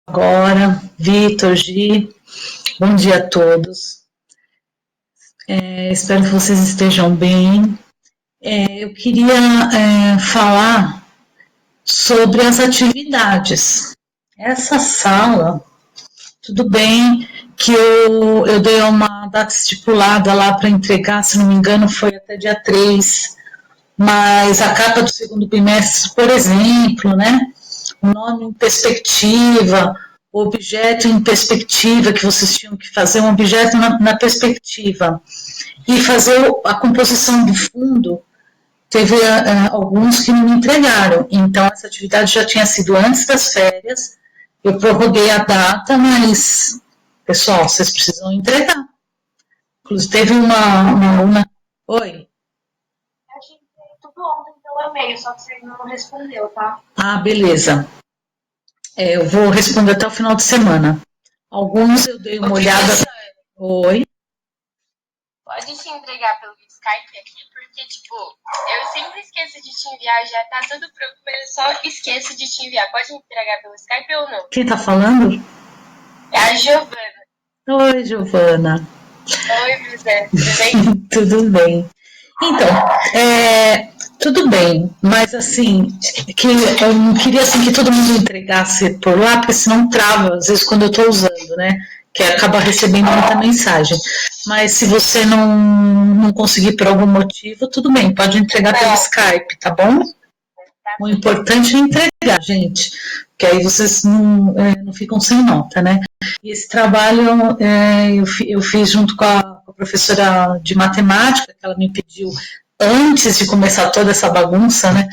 Agora, Vitor, Gi, bom dia a todos. Espero que vocês estejam bem. Eu queria falar sobre as atividades. Essa sala, tudo bem que eu dei uma data estipulada lá para entregar, se não me engano, foi até dia 3, mas a capa do segundo bimestre, por exemplo, né? O nome em perspectiva, o objeto em perspectiva, que vocês tinham que fazer um objeto na perspectiva. E fazer a composição do fundo, teve alguns que não me entregaram. Então, essa atividade já tinha sido antes das férias, eu prorroguei a data, mas, pessoal, vocês precisam entregar. Inclusive, teve uma aluna... Oi? A gente fez tudo ontem pelo e-mail, só que você não respondeu, tá? Ah, beleza. Eu vou responder até o final de semana. Alguns eu dei uma olhada... Oi? Pode te entregar pelo Skype aqui, porque, tipo, eu sempre esqueço de te enviar, já tá tudo pronto, mas eu só esqueço de te enviar. Pode me entregar pelo Skype ou não? Quem tá falando? É a Giovana. Oi, Giovana. Oi, José. Tudo bem? Tudo bem. Então, tudo bem, mas assim, que eu não queria assim, que todo mundo entregasse por lá, porque senão trava, às vezes, quando eu estou usando, né? Que acaba recebendo muita mensagem. Mas se você não conseguir por algum motivo, tudo bem, pode entregar pelo Skype, tá bom? O importante é entregar, gente, porque aí vocês não ficam sem nota, né? E esse trabalho eu fiz junto com a professora de matemática, que ela me pediu antes de começar toda essa bagunça, né?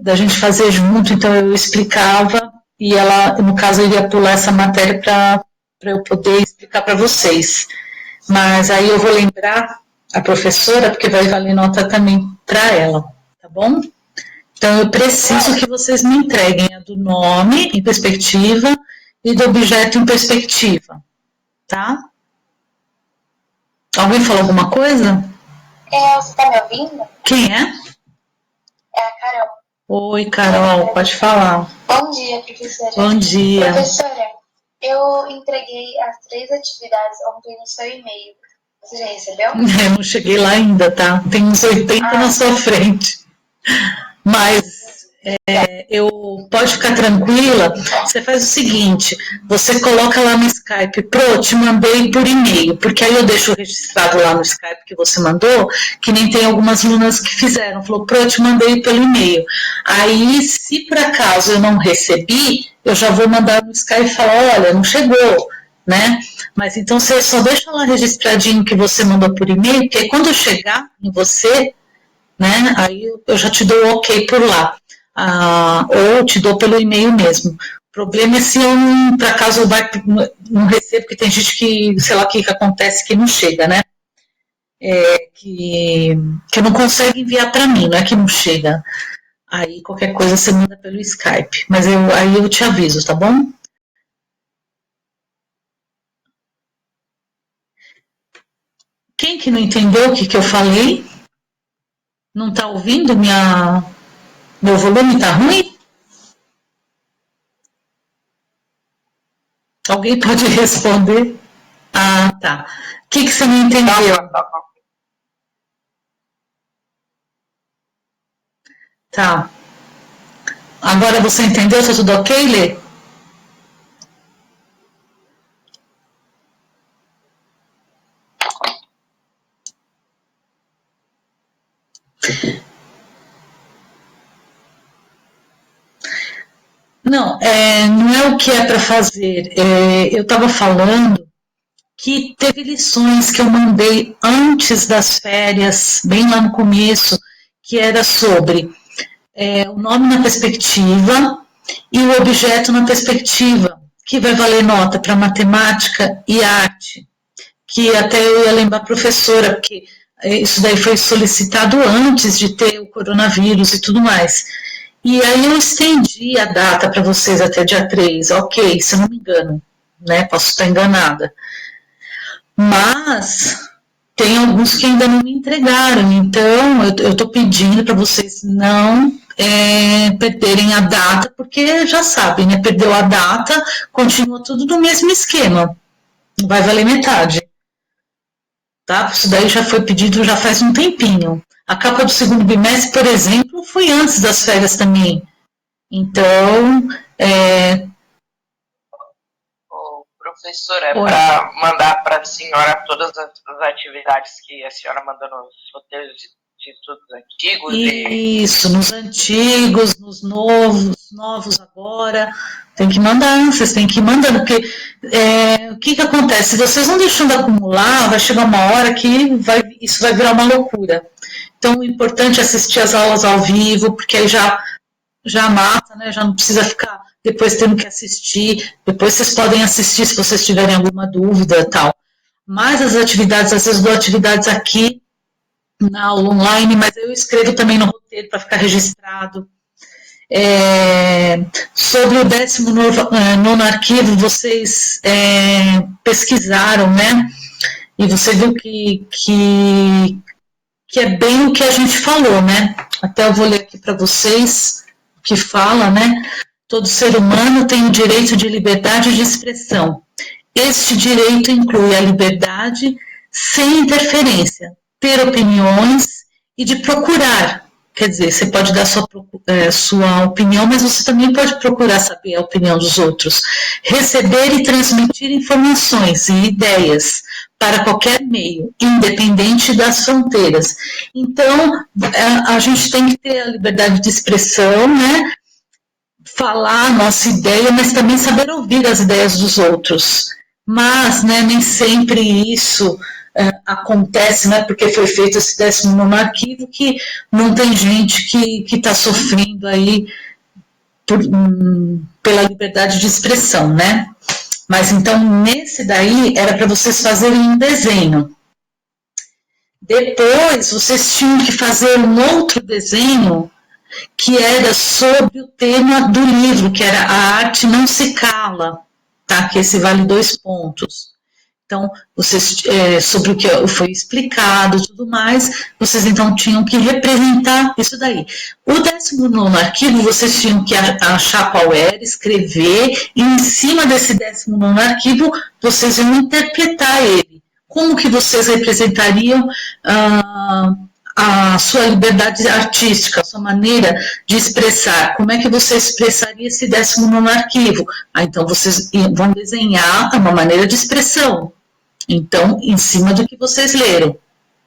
Da gente fazer junto, então eu explicava e ela, no caso, iria pular essa matéria para eu poder explicar para vocês. Mas aí eu vou lembrar a professora, porque vai valer nota também para ela, tá bom? Então eu preciso que vocês me entreguem a do nome em perspectiva e do objeto em perspectiva, tá? Alguém falou alguma coisa? Você tá me ouvindo? Quem é? É a Carol. Oi, Carol, pode falar. Bom dia, professora. Bom dia. Professora, eu entreguei as 3 atividades ontem no seu e-mail. Você já recebeu? Eu não cheguei lá ainda, tá? Tem uns 80 na sua frente. Mas pode ficar tranquila, você faz o seguinte, você coloca lá no Skype, te mandei por e-mail, porque aí eu deixo registrado lá no Skype que você mandou, que nem tem algumas alunas que fizeram, falou, te mandei pelo e-mail. Aí, se por acaso eu não recebi, eu já vou mandar no Skype e falar, olha, não chegou, né? Mas então você só deixa lá registradinho que você mandou por e-mail, porque aí quando eu chegar em você, né, aí eu já te dou o ok por lá. Ou te dou pelo e-mail mesmo. O problema é se eu, por acaso, não recebo, porque tem gente que, sei lá o que acontece, que não chega, né? Que não consegue enviar para mim, não é que não chega. Aí qualquer coisa você manda pelo Skype. Mas aí eu te aviso, tá bom? Quem que não entendeu o que eu falei? Não está ouvindo? Meu volume está ruim? Alguém pode responder? Ah, tá. O que você não entendeu? Tá. Agora você entendeu? Está tudo ok, Lê? Não, não é o que é para fazer. Eu estava falando que teve lições que eu mandei antes das férias, bem lá no começo, que era sobre o nome na perspectiva e o objeto na perspectiva, que vai valer nota para matemática e arte, que até eu ia lembrar a professora, porque isso daí foi solicitado antes de ter o coronavírus e tudo mais. E aí eu estendi a data para vocês até dia 3, ok, se eu não me engano, né? Posso estar enganada. Mas tem alguns que ainda não me entregaram, então eu estou pedindo para vocês não perderem a data, porque já sabem, né? Perdeu a data, continua tudo no mesmo esquema. Vai valer metade. Tá? Isso daí já foi pedido já faz um tempinho. A capa do segundo bimestre, por exemplo, foi antes das férias também. Então, professora, para mandar para a senhora todas as atividades que a senhora mandou nos roteiros de estudos antigos? Isso, nos antigos, nos novos agora. Tem que mandar, vocês têm que ir mandando, porque o que acontece? Se vocês não deixam de acumular, vai chegar uma hora que isso vai virar uma loucura. Então, o importante é assistir as aulas ao vivo, porque aí já mata, né? Já não precisa ficar depois tendo que assistir. Depois vocês podem assistir se vocês tiverem alguma dúvida e tal. Mas as atividades, às vezes dou atividades aqui na aula online, mas eu escrevo também no roteiro para ficar registrado. Sobre o 19º arquivo, vocês pesquisaram, né? E você viu que é bem o que a gente falou, né? Até eu vou ler aqui para vocês o que fala, né? Todo ser humano tem o direito de liberdade de expressão. Este direito inclui a liberdade sem interferência, ter opiniões e de procurar. Quer dizer, você pode dar sua opinião, mas você também pode procurar saber a opinião dos outros. Receber e transmitir informações e ideias para qualquer meio, independente das fronteiras. Então, a gente tem que ter a liberdade de expressão, né? Falar a nossa ideia, mas também saber ouvir as ideias dos outros. Mas, né, nem sempre isso acontece, né, porque foi feito esse 19º arquivo, que não tem gente que está sofrendo aí pela liberdade de expressão, né? Mas então, nesse daí, era para vocês fazerem um desenho. Depois, vocês tinham que fazer um outro desenho que era sobre o tema do livro, que era A Arte Não Se Cala, tá? Que esse vale 2 pontos. Então, vocês, sobre o que foi explicado e tudo mais, vocês então tinham que representar isso daí. O 19º arquivo, vocês tinham que achar qual era, escrever, e em cima desse 19º arquivo, vocês iam interpretar ele. Como que vocês representariam a sua liberdade artística, a sua maneira de expressar? Como é que você expressaria esse 19º arquivo? Então, vocês vão desenhar uma maneira de expressão. Então, em cima do que vocês leram,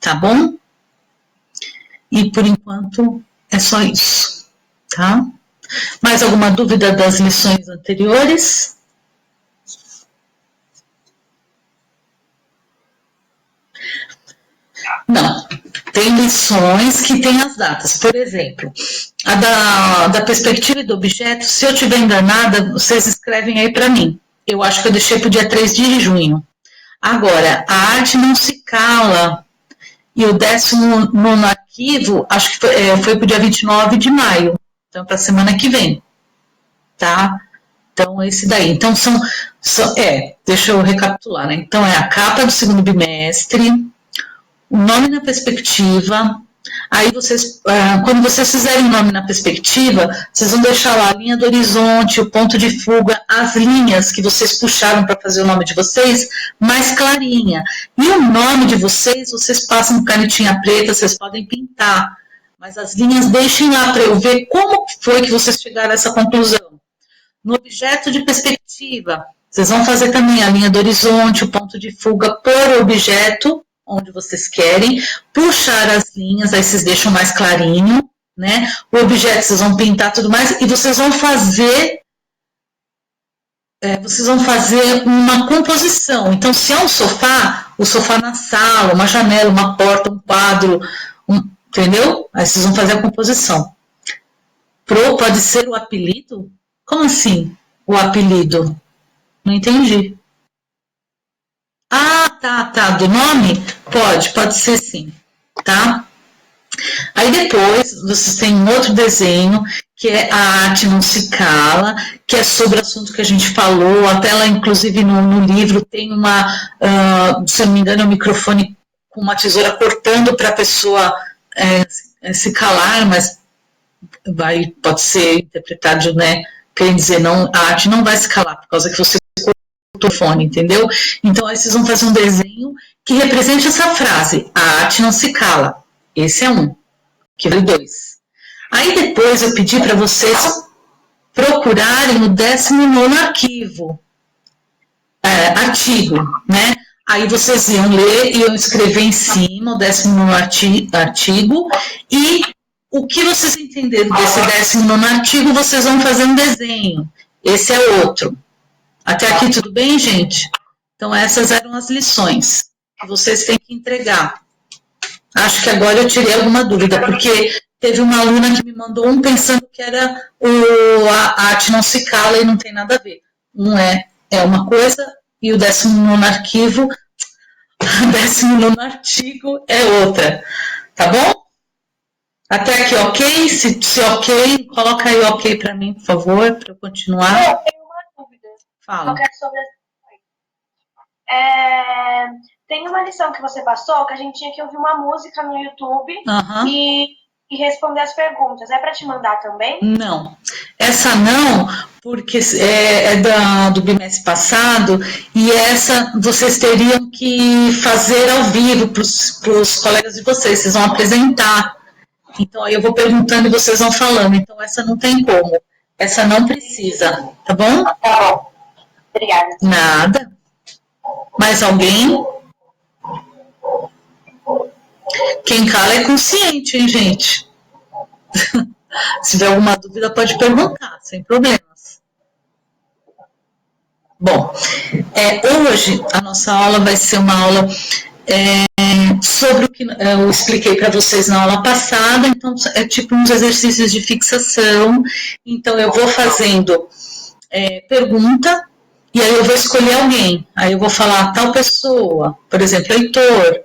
tá bom? E, por enquanto, é só isso, tá? Mais alguma dúvida das lições anteriores? Não. Tem lições que tem as datas. Por exemplo, a da perspectiva e do objeto, se eu estiver enganada, vocês escrevem aí para mim. Eu acho que eu deixei para o dia 3 de junho. Agora, a arte não se cala. E o 19º arquivo, acho que foi para o dia 29 de maio. Então, para a semana que vem. Tá? Então, esse daí. Então, deixa eu recapitular, né? Então, é a capa do segundo bimestre, o nome na perspectiva. Aí vocês, quando vocês fizerem o nome na perspectiva, vocês vão deixar lá a linha do horizonte, o ponto de fuga, as linhas que vocês puxaram para fazer o nome de vocês, mais clarinha. E o nome de vocês passam com canetinha preta, vocês podem pintar. Mas as linhas deixem lá para eu ver como foi que vocês chegaram a essa conclusão. No objeto de perspectiva, vocês vão fazer também a linha do horizonte, o ponto de fuga por objeto, onde vocês querem, puxar as linhas, aí vocês deixam mais clarinho, né? O objeto vocês vão pintar tudo mais, e vocês vão fazer uma composição. Então, se é um sofá, o sofá na sala, uma janela, uma porta, um quadro, entendeu? Aí vocês vão fazer a composição. Pode ser o apelido? Como assim, o apelido? Não entendi. Ah, tá, do nome? Pode ser sim, tá? Aí depois, vocês têm um outro desenho, que é A Arte Não Se Cala, que é sobre o assunto que a gente falou, até lá, inclusive, no livro, tem se eu não me engano, um microfone com uma tesoura cortando para a pessoa se calar, mas pode ser interpretado, né? Quer dizer, não, a arte não vai se calar por causa que você cortou o fone, entendeu? Então aí vocês vão fazer um desenho que represente essa frase: a arte não se cala. Esse é um, que vale 2. Aí depois eu pedi para vocês procurarem o 19º artigo, né? Aí vocês iam ler e iam escrever em cima o 19º artigo e o que vocês entenderam desse 19º artigo, vocês vão fazer um desenho. Esse é outro. Até aqui tudo bem, gente? Então essas eram as lições que vocês têm que entregar. Acho que agora eu tirei alguma dúvida, porque teve uma aluna que me mandou um pensando que era a arte não se cala e não tem nada a ver. Um é uma coisa e o 19º artigo é outra. Tá bom? Até aqui ok? Se ok, coloca aí ok para mim, por favor, para eu continuar. Eu tenho uma dúvida. Fala. Sobre tem uma lição que você passou que a gente tinha que ouvir uma música no YouTube e responder as perguntas. É para te mandar também? Não. Essa não, porque do bimestre passado e essa vocês teriam que fazer ao vivo para os colegas de vocês. Vocês vão apresentar. Então aí eu vou perguntando e vocês vão falando. Então essa não tem como. Essa não precisa. Tá bom? Tá bom. Obrigada. Nada. Mais alguém? Quem cala é consciente, hein, gente? Se tiver alguma dúvida, pode perguntar, sem problemas. Bom, hoje a nossa aula vai ser uma aula sobre o que eu expliquei para vocês na aula passada. Então, é tipo uns exercícios de fixação. Então, eu vou fazendo pergunta. E aí eu vou escolher alguém, aí eu vou falar tal pessoa, por exemplo, Heitor,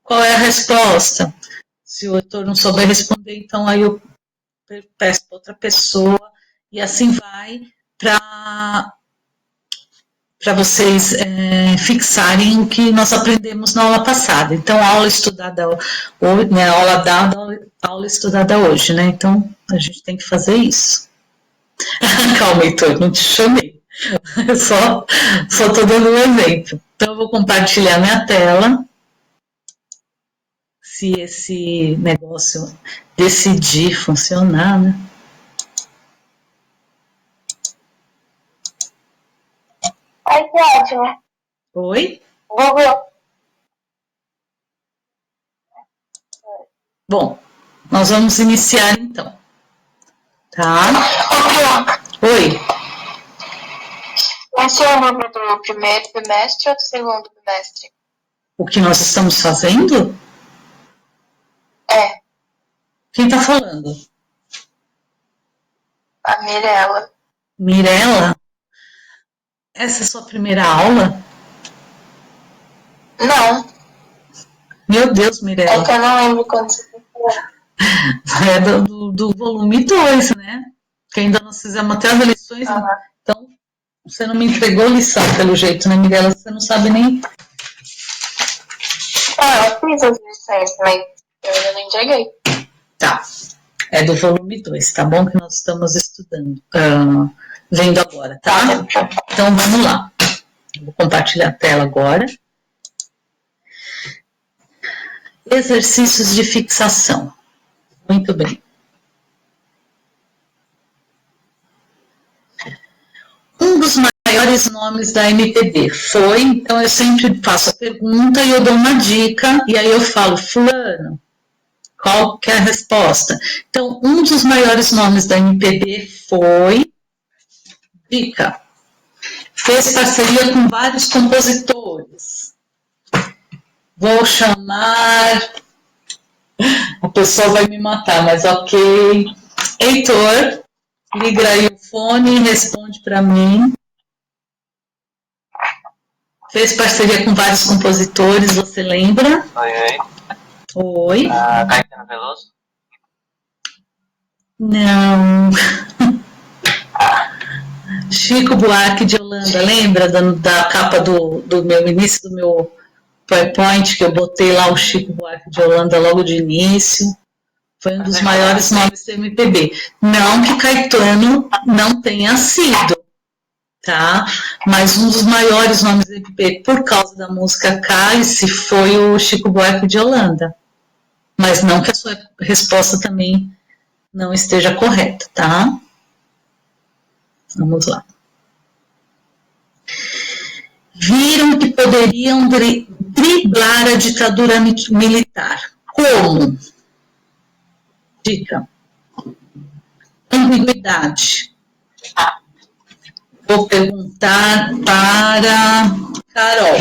qual é a resposta? Se o Heitor não souber responder, então aí eu peço para outra pessoa, e assim vai para vocês fixarem o que nós aprendemos na aula passada. Então, a aula estudada hoje, né, aula dada, aula estudada hoje, né? Então, a gente tem que fazer isso. Calma, Heitor, não te chamei. Eu só estou dando um exemplo. Então, eu vou compartilhar minha tela. Se esse negócio decidir funcionar, né? Ai, que ótimo. Oi? Google. Bom, nós vamos iniciar então. Tá? Oi. Esse é o número do primeiro bimestre ou do segundo bimestre? O que nós estamos fazendo? Quem está falando? A Mirella. Mirella? Essa é a sua primeira aula? Não. Meu Deus, Mirella. É que eu não lembro quando você falou. É do volume 2, né? Que ainda nós fizemos até as lições. Então, você não me entregou lição pelo jeito, né, Mirella? Você não sabe nem... Eu fiz as lições, mas eu ainda não entreguei. Tá. É do volume 2, tá bom? Que nós estamos estudando, vendo agora, tá? Então, vamos lá. Vou compartilhar a tela agora. Exercícios de fixação. Muito bem. Um dos maiores nomes da MPB foi, então eu sempre faço a pergunta e eu dou uma dica, e aí eu falo, fulano, qual que é a resposta? Então, um dos maiores nomes da MPB foi, dica, fez parceria com vários compositores. Vou chamar, a pessoa vai me matar, mas ok. Heitor, liga aí o fone e responde para mim. Fez parceria com vários compositores, você lembra? Oi. Oi. Caetano Veloso? Não. Chico Buarque de Holanda, lembra da capa do meu início do meu PowerPoint, que eu botei lá o Chico Buarque de Holanda logo de início? Foi um dos maiores nomes do MPB. Não que Caetano não tenha sido, tá? Mas um dos maiores nomes do MPB, por causa da música Cálice, foi o Chico Buarque de Holanda. Mas não que a sua resposta também não esteja correta, tá? Vamos lá. Viram que poderiam driblar a ditadura militar. Como? Dica. Ambiguidade. Vou perguntar para Carol.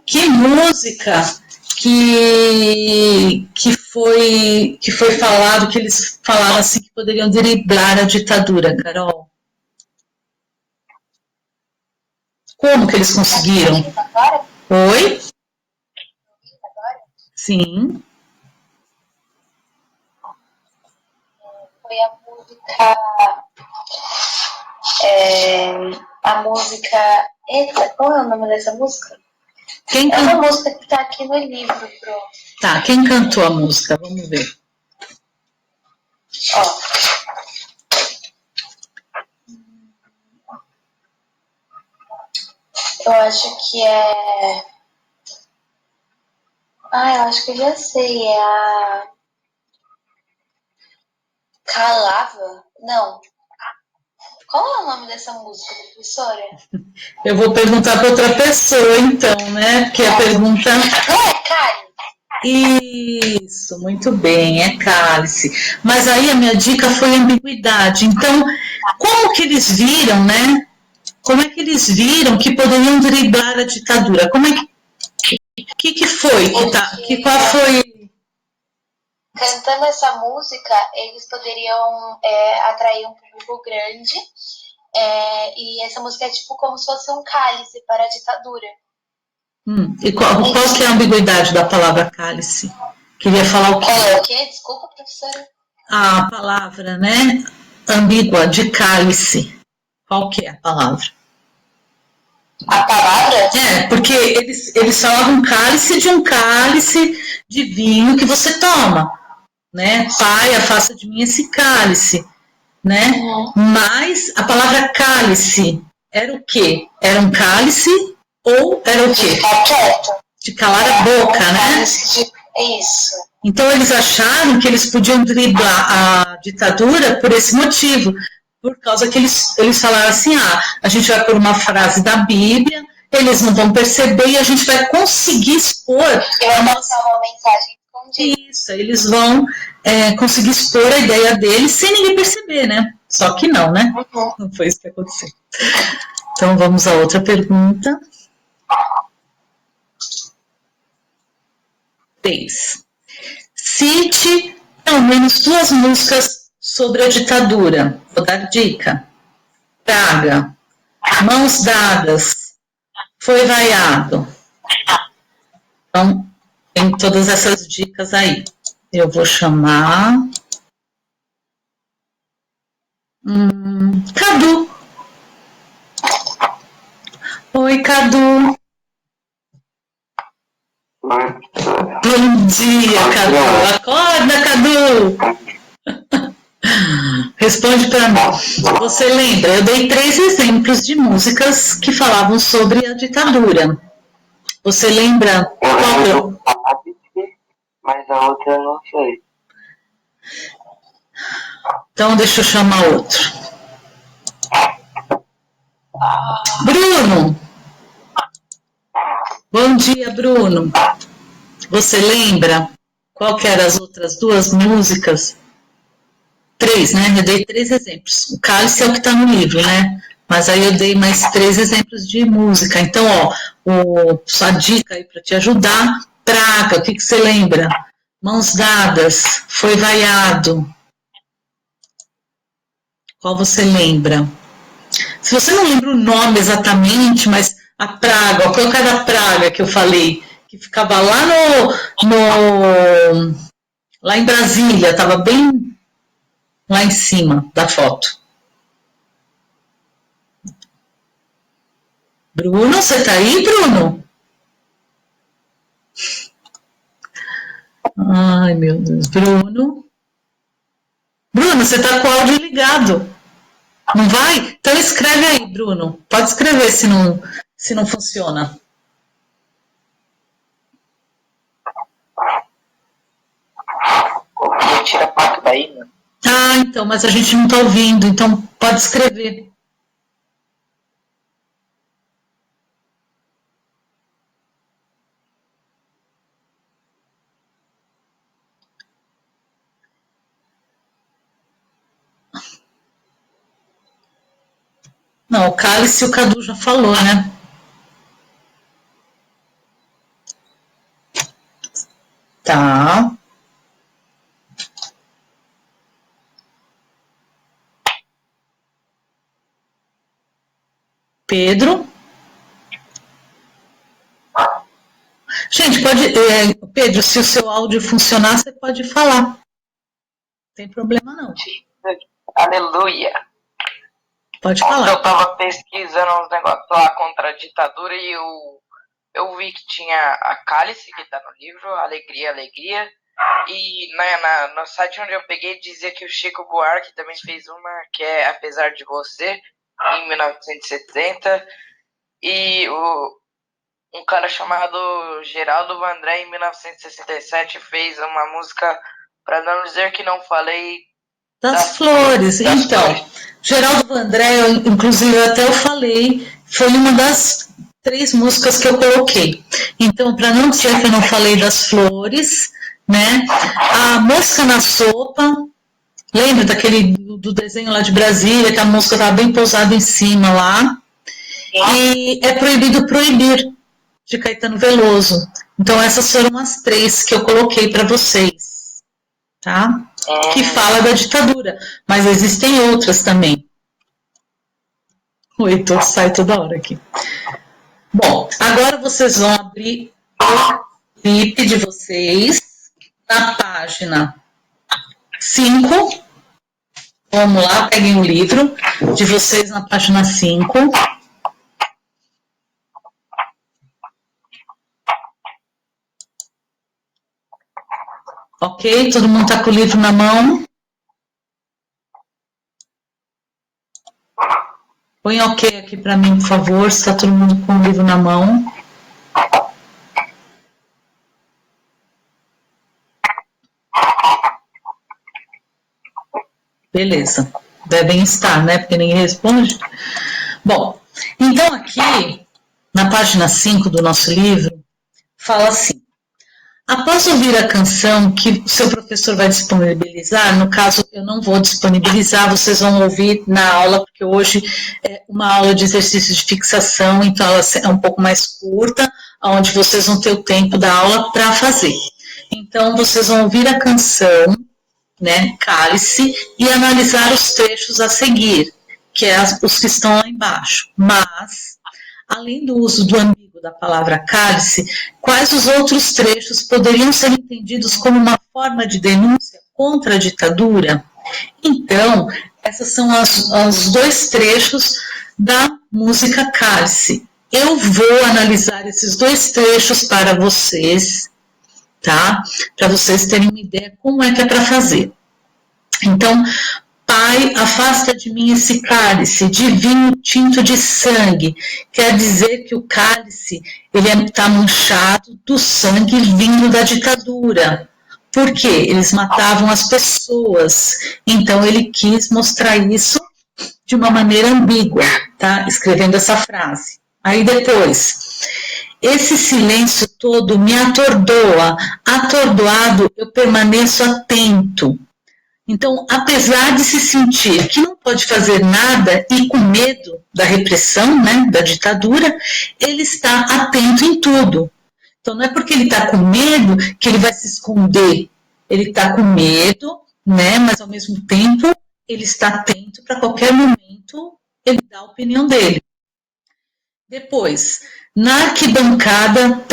Que música que foi falado, que eles falaram assim que poderiam driblar a ditadura, Carol? Como que eles conseguiram? Oi? Sim. Foi a música. Eita, qual é o nome dessa música? É uma música que tá aqui no livro, pronto. Tá, quem cantou a música? Vamos ver. Ó. Eu acho que é. Eu acho que eu já sei. É a. Calava? Não. Qual é o nome dessa música, professora? Eu vou perguntar para outra pessoa, então, né? Porque a pergunta. Não é Cálice? Isso, muito bem, é Cálice. Mas aí a minha dica foi ambiguidade. Então, como que eles viram, né? Como é que eles viram que poderiam driblar a ditadura? Como é que foi? Qual foi? Cantando essa música, eles poderiam atrair um público grande. E essa música é tipo como se fosse um cálice para a ditadura. E qual que é a ambiguidade da palavra cálice? Queria falar o quê? Qual é o quê? Desculpa, professora. A palavra, né? Ambígua, de cálice. Qual que é a palavra? A palavra? Porque eles falavam cálice de um cálice de vinho que você toma, né? Pai, afasta de mim esse cálice, né? Mas a palavra cálice era o quê? Era um cálice ou era o quê? De ficar quieto. De calar a boca, né? Isso. Então eles acharam que eles podiam driblar a ditadura por esse motivo, por causa que eles falaram assim, a gente vai pôr uma frase da Bíblia, eles não vão perceber e a gente vai conseguir expor... Eu vou lançar uma mensagem escondida. Isso, eles vão conseguir expor a ideia deles sem ninguém perceber, né? Só que não, né? Não foi isso que aconteceu. Então vamos a outra pergunta. 3. Cite pelo menos 2 músicas sobre a ditadura. Vou dar dica. Praga, Mãos Dadas, Foi Vaiado. Então, tem todas essas dicas aí. Eu vou chamar... Cadu. Oi, Cadu. Bom dia, Cadu. Acorda, Cadu. Responde para mim. Você lembra? Eu dei 3 exemplos de músicas que falavam sobre a ditadura. Você lembra qual? Mas a outra eu não sei. Então deixa eu chamar outro. Bruno. Bom dia, Bruno. Você lembra qual que eram as outras 2 músicas? 3, né? Eu dei 3 exemplos. O cálice é o que está no livro, né? Mas aí eu dei mais 3 exemplos de música. Então, sua dica aí para te ajudar. Praga, o que você lembra? Mãos Dadas, Foi Vaiado. Qual você lembra? Se você não lembra o nome exatamente, mas a praga, qual é cada praga que eu falei? Que ficava lá lá em Brasília, estava bem lá em cima da foto. Bruno, você tá aí, Bruno? Ai, meu Deus. Bruno, você tá com o áudio ligado. Não vai? Então escreve aí, Bruno. Pode escrever se não funciona. Tira a placa daí, né? Ah, então, mas a gente não tá ouvindo, então pode escrever. Não, o cálice o Cadu já falou, né? Tá. Pedro. Gente, pode. Pedro, se o seu áudio funcionar, você pode falar. Não tem problema não. Aleluia. Pode falar. Eu tava pesquisando uns negócios lá contra a ditadura e eu vi que tinha a Cálice, que tá no livro, Alegria, Alegria. E no site onde eu peguei dizia que o Chico Buarque também fez uma, que é Apesar de Você, em 1970. E um cara chamado Geraldo Vandré, em 1967, fez uma música, para não dizer que não falei, das flores. Das então, flores. Geraldo Vandré, inclusive até eu falei, foi uma das 3 músicas que eu coloquei. Então, para não dizer que eu não falei das flores, né? A Mosca na Sopa, lembra daquele do desenho lá de Brasília, que a mosca estava bem pousada em cima lá. E É Proibido Proibir, de Caetano Veloso. Então, essas foram as 3 que eu coloquei para vocês, tá? Que fala da ditadura, mas existem outras também. O Heitor sai toda hora aqui. Bom, agora vocês vão abrir o clipe de vocês na página 5. Vamos lá, peguem o livro de vocês na página 5. Ok? Todo mundo está com o livro na mão? Põe ok aqui para mim, por favor, se está todo mundo com o livro na mão. Beleza. Devem estar, né? Porque ninguém responde. Bom, então aqui, na página 5 do nosso livro, fala assim: após ouvir a canção que o seu professor vai disponibilizar, no caso eu não vou disponibilizar, vocês vão ouvir na aula, porque hoje é uma aula de exercício de fixação, então ela é um pouco mais curta, onde vocês vão ter o tempo da aula para fazer. Então vocês vão ouvir a canção, né, Cálice, e analisar os trechos a seguir, que é os que estão lá embaixo. Mas, além do uso do ambíguo da palavra cálice, quais os outros trechos poderiam ser entendidos como uma forma de denúncia contra a ditadura? Então, esses são os 2 trechos da música Cálice. Eu vou analisar esses 2 trechos para vocês, tá? Para vocês terem uma ideia como é que é para fazer. Então, Pai, afasta de mim esse cálice de vinho tinto de sangue. Quer dizer que o cálice ele está manchado do sangue vindo da ditadura. Por quê? Eles matavam as pessoas. Então, ele quis mostrar isso de uma maneira ambígua, tá? Escrevendo essa frase. Aí depois, esse silêncio todo me atordoa. Atordoado, eu permaneço atento. Então, apesar de se sentir que não pode fazer nada e com medo da repressão, né, da ditadura, ele está atento em tudo. Então, não é porque ele está com medo que ele vai se esconder. Ele está com medo, né, mas ao mesmo tempo ele está atento para qualquer momento ele dar a opinião dele. Depois, na arquibancada,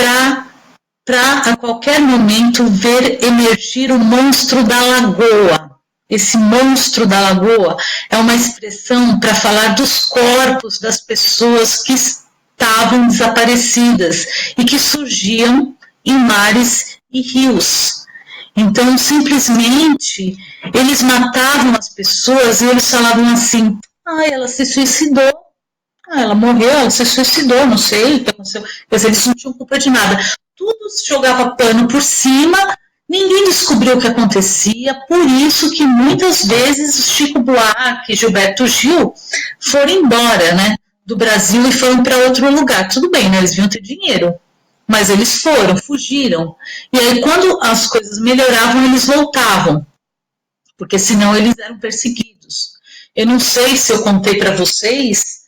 para a qualquer momento ver emergir o monstro da lagoa. Esse monstro da lagoa é uma expressão para falar dos corpos das pessoas que estavam desaparecidas e que surgiam em mares e rios. Então, simplesmente, eles matavam as pessoas e eles falavam assim, ela se suicidou, ela morreu, ela se suicidou, não sei o que aconteceu. Quer dizer, eles não tinham culpa de nada. Tudo se jogava pano por cima, ninguém descobriu o que acontecia, por isso que muitas vezes Chico Buarque e Gilberto Gil foram embora, né, do Brasil e foram para outro lugar. Tudo bem, né, eles deviam ter dinheiro, mas eles foram, fugiram. E aí, quando as coisas melhoravam, eles voltavam, porque senão eles eram perseguidos. Eu não sei se eu contei para vocês,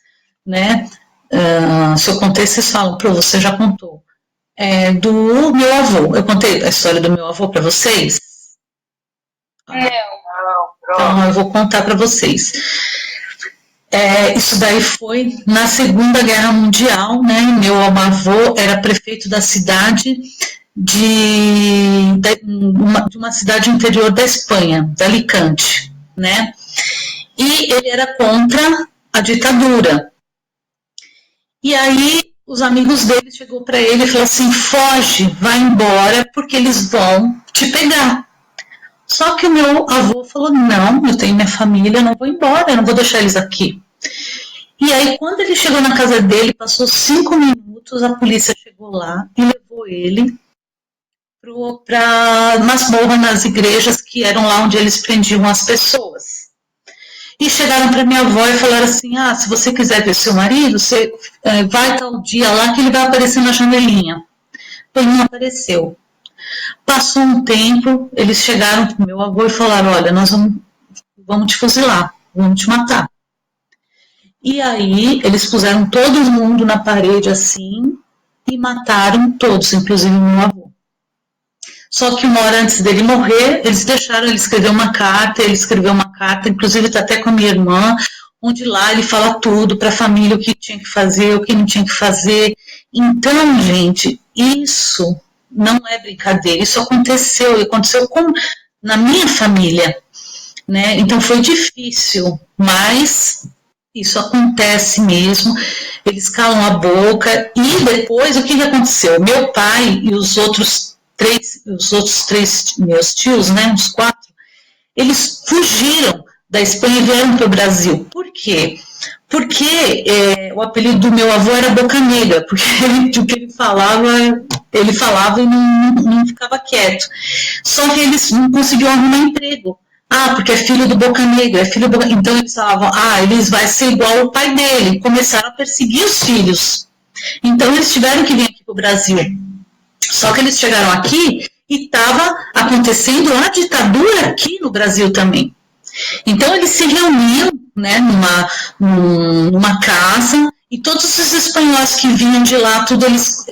né, se eu contei, vocês falam, você já contou. Do meu avô. Eu contei a história do meu avô para vocês? Não. Então eu vou contar para vocês. Isso daí foi na Segunda Guerra Mundial, né? Meu avô era prefeito da cidade de uma cidade interior da Espanha, de Alicante, né? E ele era contra a ditadura. E aí os amigos dele chegou para ele e falou assim, foge, vai embora, porque eles vão te pegar. Só que o meu avô falou, não, eu tenho minha família, eu não vou embora, eu não vou deixar eles aqui. E aí, quando ele chegou na casa dele, passou 5 minutos, a polícia chegou lá e levou ele para masmorra nas igrejas, que eram lá onde eles prendiam as pessoas. E chegaram para minha avó e falaram assim, se você quiser ver seu marido, você vai tal dia lá que ele vai aparecer na janelinha. Ele não apareceu. Passou um tempo, eles chegaram para o meu avô e falaram, olha, nós vamos te fuzilar, vamos te matar. E aí eles puseram todo mundo na parede assim e mataram todos, inclusive o meu avô. Só que uma hora antes dele morrer, eles deixaram ele escrever uma carta, inclusive está até com a minha irmã, onde lá ele fala tudo para a família, o que tinha que fazer, o que não tinha que fazer. Então, gente, isso não é brincadeira, isso aconteceu na minha família, né? Então foi difícil, mas isso acontece mesmo, eles calam a boca, e depois o que aconteceu? Meu pai e os outros três meus tios, né, uns 4, eles fugiram da Espanha e vieram para o Brasil. Por quê? Porque o apelido do meu avô era Boca Negra, porque o que ele falava e não ficava quieto. Só que eles não conseguiam arrumar emprego. Porque é filho do Boca Negra, Então eles falavam, eles vai ser igual o pai dele. Começaram a perseguir os filhos. Então eles tiveram que vir aqui para o Brasil. Só que eles chegaram aqui e estava acontecendo a ditadura aqui no Brasil também. Então eles se reuniam, né, numa casa, e todos os espanhóis que vinham de lá, tudo eles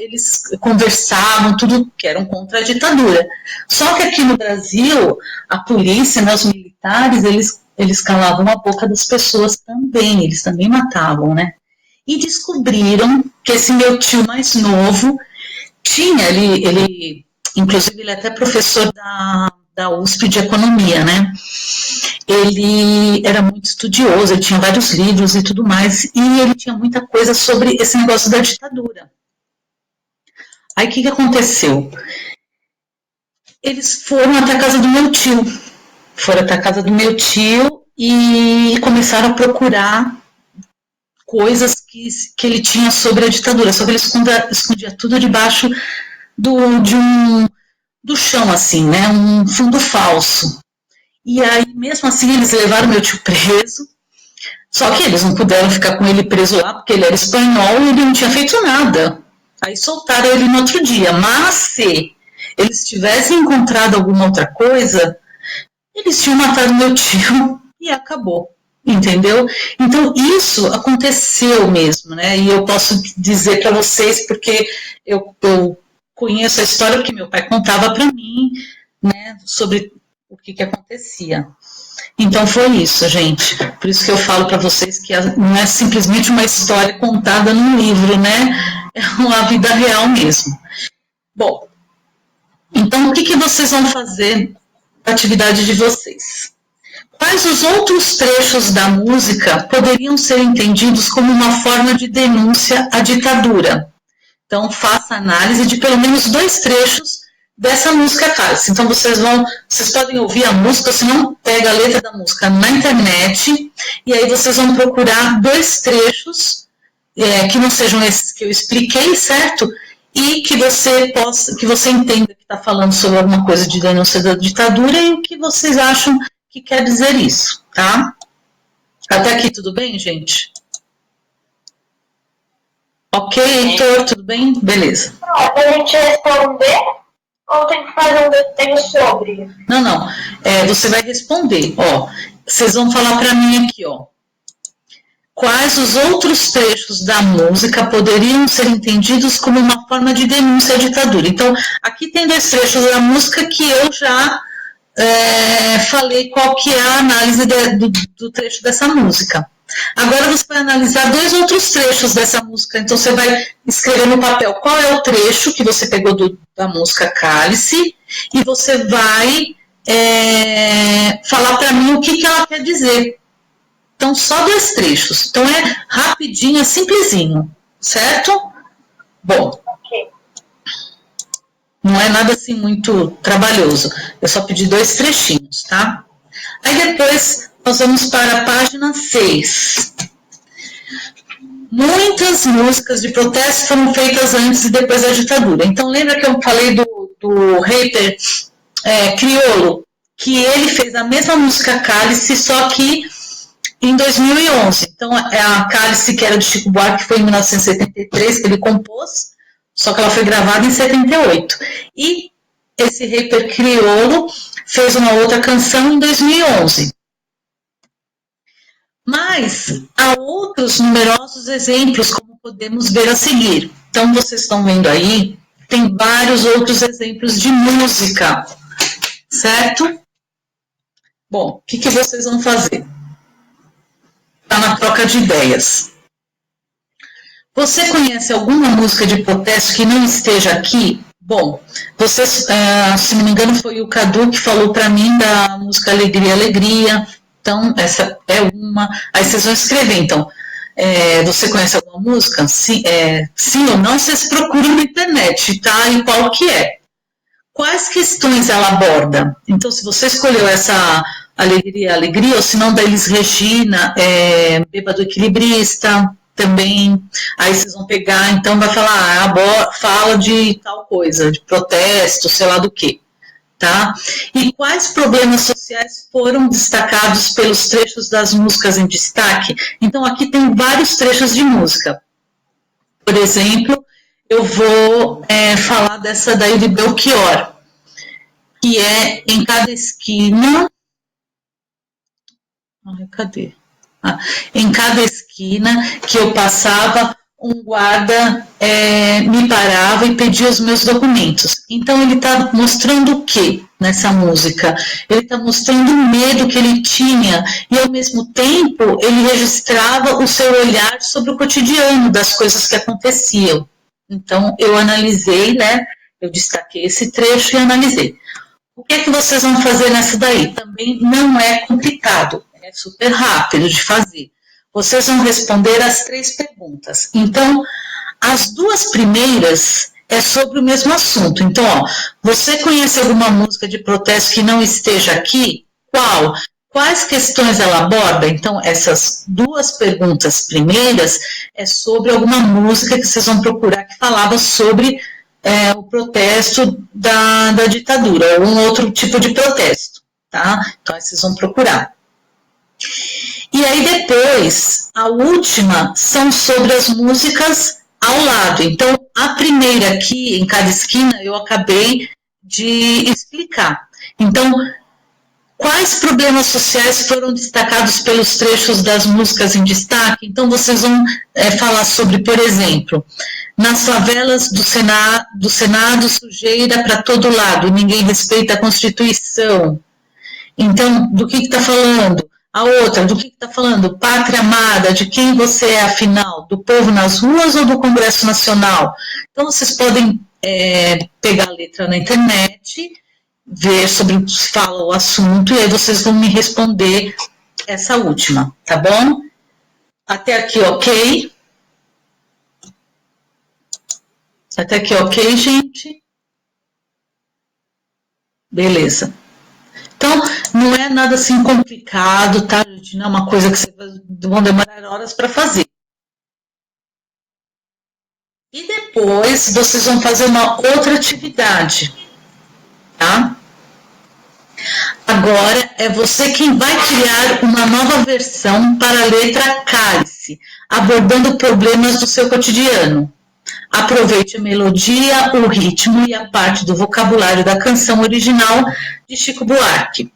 conversavam, tudo que eram contra a ditadura. Só que aqui no Brasil, a polícia, né, os militares, eles calavam a boca das pessoas também, eles também matavam, né? E descobriram que esse meu tio mais novo tinha, inclusive ele é até professor da USP de Economia, né? Ele era muito estudioso, ele tinha vários livros e tudo mais, e ele tinha muita coisa sobre esse negócio da ditadura. Aí o que aconteceu? Eles foram até a casa do meu tio, e começaram a procurar coisas que ele tinha sobre a ditadura, só que ele escondia tudo debaixo do chão, assim, né, um fundo falso. E aí, mesmo assim, eles levaram meu tio preso, só que eles não puderam ficar com ele preso lá, porque ele era espanhol e ele não tinha feito nada. Aí soltaram ele no outro dia. Mas se eles tivessem encontrado alguma outra coisa, eles tinham matado meu tio e acabou, entendeu? Então, isso aconteceu mesmo, né? E eu posso dizer para vocês, porque eu conheço a história, porque meu pai contava para mim, né, sobre o que acontecia. Então foi isso, gente. Por isso que eu falo para vocês que não é simplesmente uma história contada num livro, né? É uma vida real mesmo. Bom, então o que vocês vão fazer na atividade de vocês? Quais os outros trechos da música poderiam ser entendidos como uma forma de denúncia à ditadura? Então faça análise de pelo menos 2 trechos dessa música Cálice. Então vocês podem ouvir a música, se não pega a letra da música na internet, e aí vocês vão procurar 2 trechos que não sejam esses que eu expliquei, certo? E que você entenda que está falando sobre alguma coisa de denúncia da ditadura e o que vocês acham que quer dizer isso, tá? Até aqui tudo bem, gente? Ok, Heitor, tudo bem? Beleza. Pra gente responder ou tem que fazer um desenho sobre? Não. Você vai responder, ó. Vocês vão falar para mim aqui, ó. Quais os outros trechos da música poderiam ser entendidos como uma forma de denúncia à ditadura? Então, aqui tem 2 trechos da música que eu já falei qual que é a análise do trecho dessa música. Agora você vai analisar 2 outros trechos dessa música. Então você vai escrever no papel qual é o trecho que você pegou da música Cálice e você vai falar para mim o que ela quer dizer. Então, só 2 trechos. Então, é rapidinho, é simplesinho, certo? Bom, não é nada assim muito trabalhoso. Eu só pedi 2 trechinhos, tá? Aí depois nós vamos para a página 6. Muitas músicas de protesto foram feitas antes e depois da ditadura. Então, lembra que eu falei do rapper Criolo? Que ele fez a mesma música Cálice, só que em 2011. Então, a Cálice, que era de Chico Buarque, foi em 1973 que ele compôs, só que ela foi gravada em 78. E esse rapper Criolo fez uma outra canção em 2011. Mas há outros numerosos exemplos, como podemos ver a seguir. Então, vocês estão vendo aí, tem vários outros exemplos de música, certo? Bom, o que vocês vão fazer? Está na troca de ideias. Você conhece alguma música de protesto que não esteja aqui? Bom, vocês, se não me engano, foi o Cadu que falou para mim da música Alegria, Alegria. Então, essa é uma. Aí vocês vão escrever, então. Você conhece alguma música? Sim ou não, vocês procuram na internet, tá? E qual que é? Quais questões ela aborda? Então, se você escolheu essa Alegria, Alegria, ou se não, da Elis Regina, Bêbado Equilibrista, também, aí vocês vão pegar, então vai falar, fala de tal coisa, de protesto, sei lá do que, tá? E quais problemas sociais foram destacados pelos trechos das músicas em destaque? Então, aqui tem vários trechos de música. Por exemplo, eu vou falar dessa daí de Belchior, que é Em Cada Esquina. Cadê? Em cada esquina que eu passava, um guarda me parava e pedia os meus documentos. Então ele está mostrando o que nessa música? Ele está mostrando o medo que ele tinha e ao mesmo tempo ele registrava o seu olhar sobre o cotidiano das coisas que aconteciam. Então eu analisei, né? Eu destaquei esse trecho e analisei. O que é que vocês vão fazer nessa daí? Também não é complicado, é super rápido de fazer. Vocês vão responder as 3 perguntas. Então, as 2 primeiras é sobre o mesmo assunto. Então, ó, você conhece alguma música de protesto que não esteja aqui? Qual? Quais questões ela aborda? Então, essas 2 perguntas primeiras é sobre alguma música que vocês vão procurar que falava sobre o protesto da ditadura, ou um outro tipo de protesto, tá? Então, aí vocês vão procurar. E aí depois, a última são sobre as músicas ao lado. Então, a primeira aqui, Em Cada Esquina, eu acabei de explicar. Então, quais problemas sociais foram destacados pelos trechos das músicas em destaque? Então, vocês vão falar sobre, por exemplo, nas favelas do Senado, sujeira para todo lado, ninguém respeita a Constituição. Então, do que está falando? A outra, do que está falando? Pátria amada, de quem você é, afinal? Do povo nas ruas ou do Congresso Nacional? Então, vocês podem pegar a letra na internet, ver sobre o que fala o assunto, e aí vocês vão me responder essa última, tá bom? Até aqui, ok? Até aqui, ok, gente? Beleza. Então, não é nada assim complicado, tá, gente? Não é uma coisa que vocês vão demorar horas para fazer. E depois vocês vão fazer uma outra atividade, tá? Agora é você quem vai criar uma nova versão para a letra cálice, abordando problemas do seu cotidiano. Aproveite a melodia, o ritmo e a parte do vocabulário da canção original de Chico Buarque.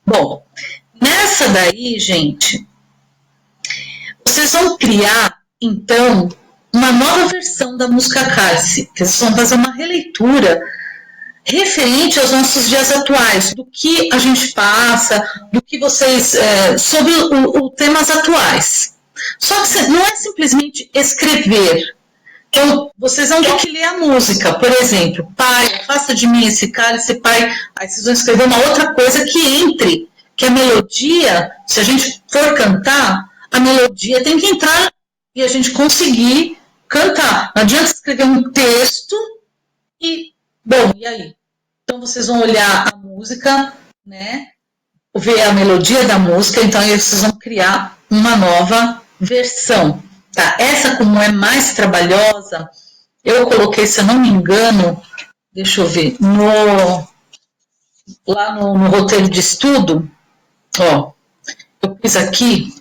Bom, nessa daí, gente, vocês vão criar, então, uma nova versão da música Cálice, que vocês vão fazer uma releitura referente aos nossos dias atuais, do que a gente passa, do que vocês, sobre os temas atuais. Só que não é simplesmente escrever. Então, vocês vão ter que ler a música, por exemplo, pai, afasta de mim esse cálice, pai, aí vocês vão escrever uma outra coisa que entre, que a melodia, se a gente for cantar, a melodia tem que entrar e a gente conseguir cantar. Não adianta escrever um texto e, bom, e aí? Então, vocês vão olhar a música, né, ver a melodia da música, então aí vocês vão criar uma nova versão. Tá, essa como é mais trabalhosa, eu coloquei, se eu não me engano, deixa eu ver, lá no roteiro de estudo, ó, eu fiz aqui,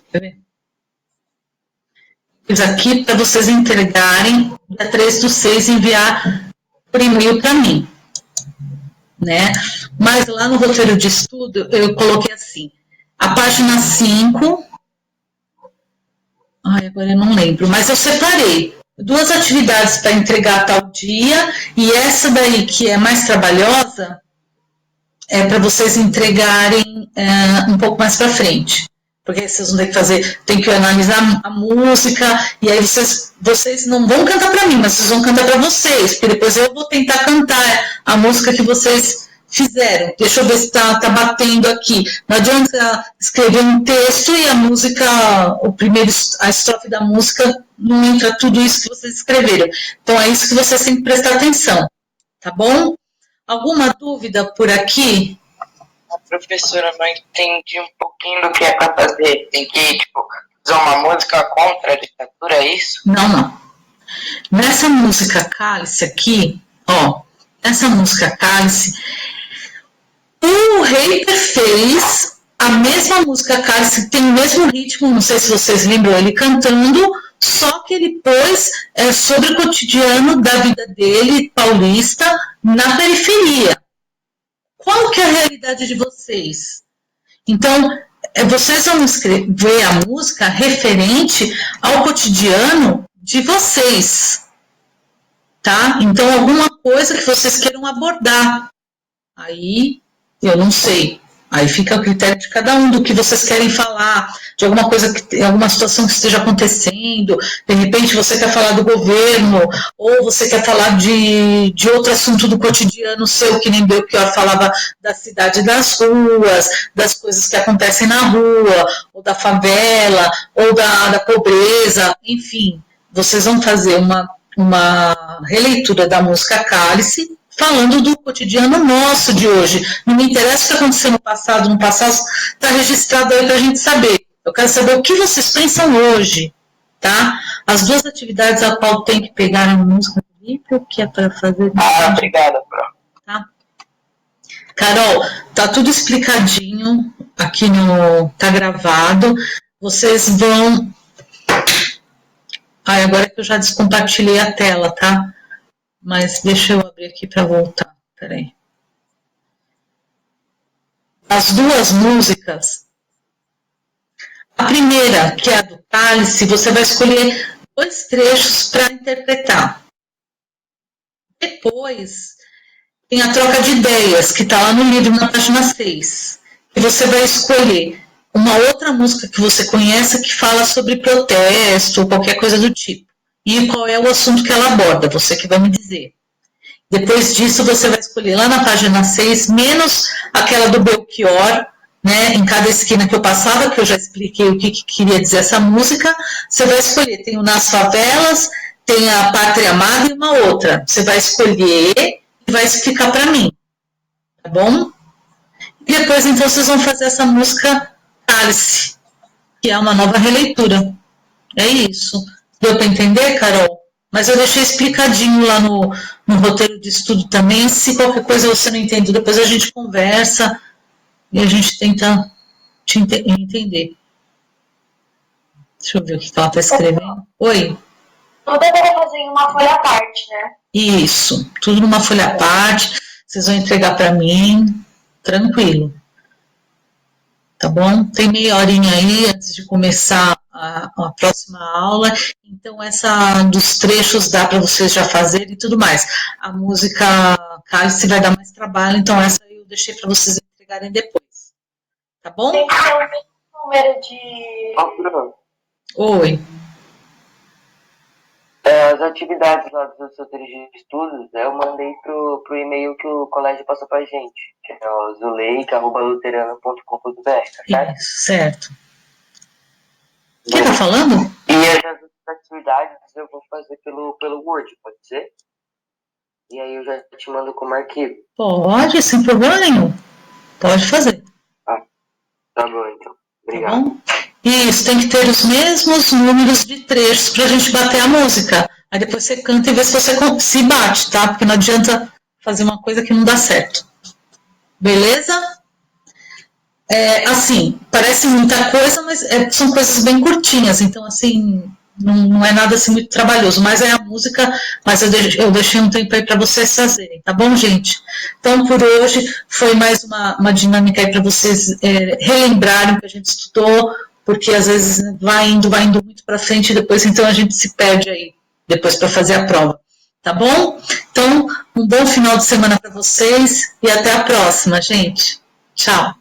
para vocês entregarem dia 3/6 e enviar por e-mail para mim, né? Mas lá no roteiro de estudo, eu coloquei assim, a página 5... Ai, agora eu não lembro, mas eu separei 2 atividades para entregar tal dia, e essa daí que é mais trabalhosa é para vocês entregarem um pouco mais para frente, porque aí vocês vão ter que fazer, tem que analisar a música, e aí vocês não vão cantar para mim, mas vocês vão cantar para vocês, porque depois eu vou tentar cantar a música que vocês fizeram. Deixa eu ver se tá batendo aqui. Não adianta escrever um texto e a música, a estrofe da música, não entra tudo isso que vocês escreveram. Então é isso que vocês têm que prestar atenção, tá bom? Alguma dúvida por aqui? A professora, não entendi um pouquinho do que é para fazer. Tem que, fazer uma música contra a ditadura, é isso? Não. Nessa música Cálice aqui, ó, essa música Cálice, o Reiter fez a mesma música Cálice, tem o mesmo ritmo, não sei se vocês lembram ele cantando, só que ele pôs sobre o cotidiano da vida dele, paulista, na periferia. Qual que é a realidade de vocês? Então, vocês vão escrever a música referente ao cotidiano de vocês, tá? Então, alguma coisa que vocês queiram abordar. Aí, eu não sei. Aí fica a critério de cada um do que vocês querem falar, de alguma coisa, alguma situação que esteja acontecendo, de repente você quer falar do governo, ou você quer falar de outro assunto do cotidiano seu, que nem Belchior falava da cidade das ruas, das coisas que acontecem na rua, ou da favela, ou da pobreza, enfim. Vocês vão fazer uma releitura da música Cálice, falando do cotidiano nosso de hoje. Não me interessa o que aconteceu no passado está registrado aí para a gente saber. Eu quero saber o que vocês pensam hoje, tá? As 2 atividades a qual tem que pegar a música do livro, o que é para fazer... Obrigada, Pro. Tá? Carol, tá tudo explicadinho, aqui tá gravado, vocês vão... agora que eu já descompartilhei a tela, tá? Mas deixa eu abrir aqui para voltar. Peraí. As 2 músicas. A primeira, que é a do Cálice, você vai escolher 2 trechos para interpretar. Depois, tem a troca de ideias, que está lá no livro, na página 6. E você vai escolher uma outra música que você conheça que fala sobre protesto ou qualquer coisa do tipo. E qual é o assunto que ela aborda, você que vai me dizer. Depois disso, você vai escolher lá na página 6, menos aquela do Belchior, né, em cada esquina que eu passava, que eu já expliquei o que queria dizer essa música, você vai escolher, tem o Nas Favelas, tem a Pátria Amada e uma outra. Você vai escolher e vai explicar para mim, tá bom? E depois, então, vocês vão fazer essa música Cálice, que é uma nova releitura. É isso. Deu para entender, Carol? Mas eu deixei explicadinho lá no roteiro de estudo também. Se qualquer coisa você não entende, depois a gente conversa e a gente tenta te entender. Deixa eu ver o que ela está escrevendo. Oi? Tudo eu vou fazer em uma folha à parte, né? Isso. Tudo numa folha à parte. Vocês vão entregar para mim. Tranquilo. Tá bom? Tem meia horinha aí antes de começar a próxima aula, então essa dos trechos dá para vocês já fazerem e tudo mais. A música Cálice vai dar mais trabalho, então essa eu deixei para vocês entregarem depois. Tá bom? Tem que ter o mesmo número de... Bruno, Oi. as atividades lá dos seus de estudos, eu mandei pro e-mail que o colégio passou pra gente, que é o zuleika@luterana.com.br, tá certo? Isso, certo. Quem tá falando? E as atividades eu vou fazer pelo Word, pode ser? E aí eu já te mando como arquivo. Pode, sem problema nenhum. Pode fazer. Tá bom, então. Tá Obrigado. bom? Isso, tem que ter os mesmos números de trechos pra gente bater a música. Aí depois você canta e vê se você se bate, tá? Porque não adianta fazer uma coisa que não dá certo. Beleza? Assim, parece muita coisa, mas são coisas bem curtinhas, então assim, não é nada assim muito trabalhoso, mas é a música, mas eu deixei um tempo aí para vocês fazerem, tá bom, gente? Então, por hoje, foi mais uma dinâmica aí para vocês relembrarem o que a gente estudou, porque às vezes vai indo muito para frente e depois então a gente se perde aí, depois para fazer a prova, tá bom? Então, um bom final de semana para vocês e até a próxima, gente. Tchau.